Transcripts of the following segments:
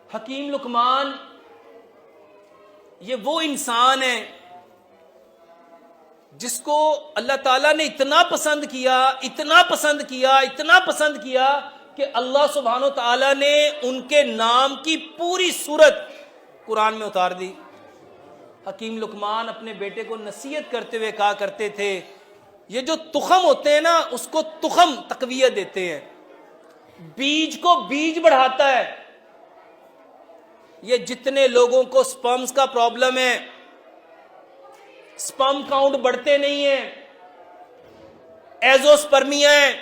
حکیم لقمان یہ وہ انسان ہے جس کو اللہ تعالیٰ نے اتنا پسند کیا کہ اللہ سبحانہ و تعالیٰ نے ان کے نام کی پوری صورت قرآن میں اتار دی۔ حکیم لقمان اپنے بیٹے کو نصیحت کرتے ہوئے کہا کرتے تھے، یہ جو تخم ہوتے ہیں نا، اس کو تخم تقویت دیتے ہیں، بیج کو بیج بڑھاتا ہے۔ یہ جتنے لوگوں کو سپرمز کا پرابلم ہے، سپرم کاؤنٹ بڑھتے نہیں ہیں، ایزوسپرمیا ہیں،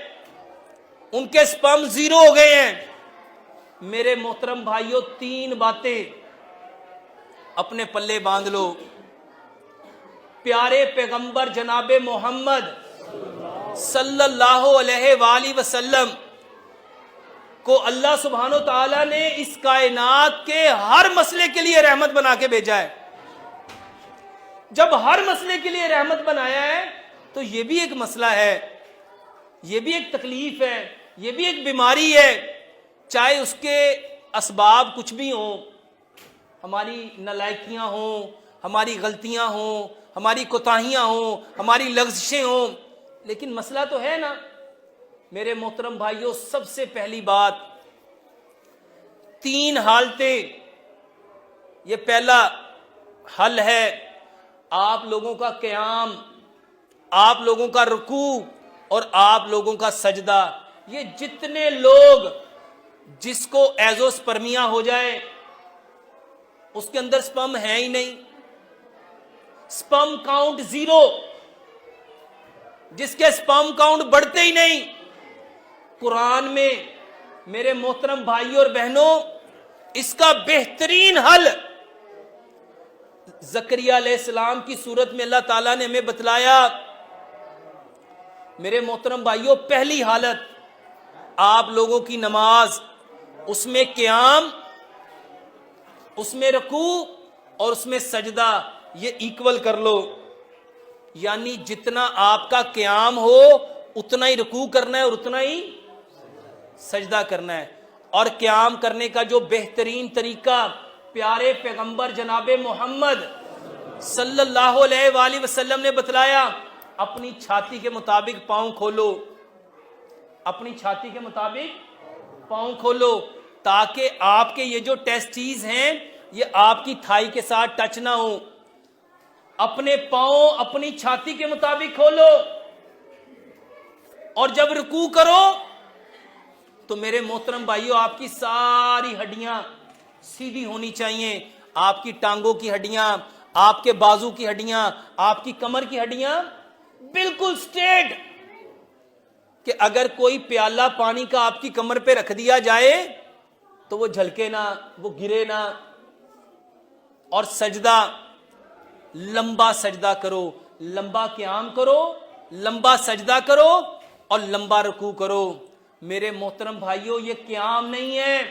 ان کے سپرم زیرو ہو گئے ہیں، میرے محترم بھائیوں 3 باتیں اپنے پلے باندھ لو۔ پیارے پیغمبر جناب محمد صلی اللہ علیہ وآلہ وسلم کو اللہ سبحانہ و تعالیٰ نے اس کائنات کے ہر مسئلے کے لیے رحمت بنا کے بھیجا ہے۔ جب ہر مسئلے کے لیے رحمت بنایا ہے تو یہ بھی ایک مسئلہ ہے، یہ بھی ایک تکلیف ہے، یہ بھی ایک بیماری ہے، چاہے اس کے اسباب کچھ بھی ہوں، ہماری نالائکیاں ہوں، ہماری غلطیاں ہوں، ہماری کوتاہیاں ہوں، ہماری لغزشیں ہوں، لیکن مسئلہ تو ہے نا۔ میرے محترم بھائیوں، سب سے پہلی بات 3 حالتیں، یہ پہلا حل ہے آپ لوگوں کا قیام، آپ لوگوں کا رکوع اور آپ لوگوں کا سجدہ۔ یہ جتنے لوگ جس کو ایزوسپرمیا ہو جائے، اس کے اندر سپرم ہے ہی نہیں، سپرم کاؤنٹ زیرو، جس کے سپرم کاؤنٹ بڑھتے ہی نہیں، قرآن میں میرے محترم بھائیوں اور بہنوں اس کا بہترین حل زکریہ علیہ السلام کی صورت میں اللہ تعالیٰ نے ہمیں بتلایا۔ میرے محترم بھائیوں، پہلی حالت آپ لوگوں کی نماز، اس میں قیام، اس میں رکوع اور اس میں سجدہ، یہ ایکول کر لو، یعنی جتنا آپ کا قیام ہو اتنا ہی رکوع کرنا ہے اور اتنا ہی سجدہ کرنا ہے۔ اور قیام کرنے کا جو بہترین طریقہ پیارے پیغمبر جناب محمد صلی اللہ علیہ وآلہ وسلم نے بتلایا، اپنی چھاتی کے مطابق پاؤں کھولو، اپنی چھاتی کے مطابق پاؤں کھولو، تاکہ آپ کے یہ جو ٹیسٹیز ہیں یہ آپ کی تھائی کے ساتھ ٹچ نہ ہو۔ اپنے پاؤں اپنی چھاتی کے مطابق کھولو، اور جب رکوع کرو تو میرے محترم بھائیوں آپ کی ساری ہڈیاں سیدھی ہونی چاہیے، آپ کی ٹانگوں کی ہڈیاں، آپ کے بازو کی ہڈیاں، آپ کی کمر کی ہڈیاں بالکل سٹریٹ، کہ اگر کوئی پیالہ پانی کا آپ کی کمر پہ رکھ دیا جائے تو وہ جھلکے نہ، وہ گرے نہ۔ اور سجدہ، لمبا سجدہ کرو، لمبا قیام کرو، لمبا سجدہ کرو اور لمبا رکوع کرو۔ میرے محترم بھائیوں، یہ قیام نہیں ہے،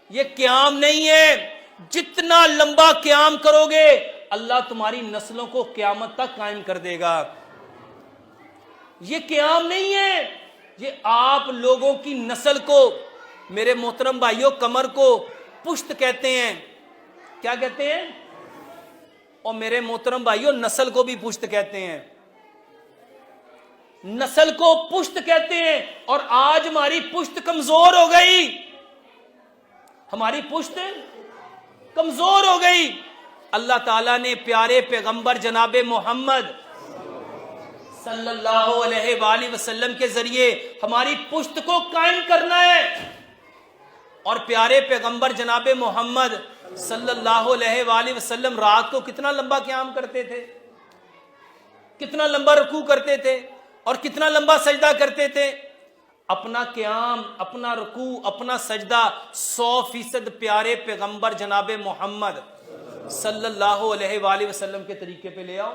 یہ قیام نہیں ہے۔ جتنا لمبا قیام کرو گے اللہ تمہاری نسلوں کو قیامت تک قائم کر دے گا۔ یہ قیام نہیں ہے، یہ آپ لوگوں کی نسل کو، میرے محترم بھائیوں، کمر کو پشت کہتے ہیں۔ کیا کہتے ہیں؟ اور میرے محترم بھائیوں، نسل کو بھی پشت کہتے ہیں، نسل کو پشت کہتے ہیں۔ اور آج ہماری پشت کمزور ہو گئی، ہماری پشت کمزور ہو گئی۔ اللہ تعالیٰ نے پیارے پیغمبر جناب محمد صلی اللہ علیہ وآلہ وسلم کے ذریعے ہماری پشت کو قائم کرنا ہے۔ اور پیارے پیغمبر جناب محمد صلی اللہ علیہ وآلہ وسلم رات کو کتنا لمبا قیام کرتے تھے، کتنا لمبا رکوع کرتے تھے اور کتنا لمبا سجدہ کرتے تھے۔ اپنا قیام، اپنا رکوع، اپنا سجدہ 100% پیارے پیغمبر جناب محمد صلی اللہ علیہ وآلہ وسلم کے طریقے پہ لے آؤ۔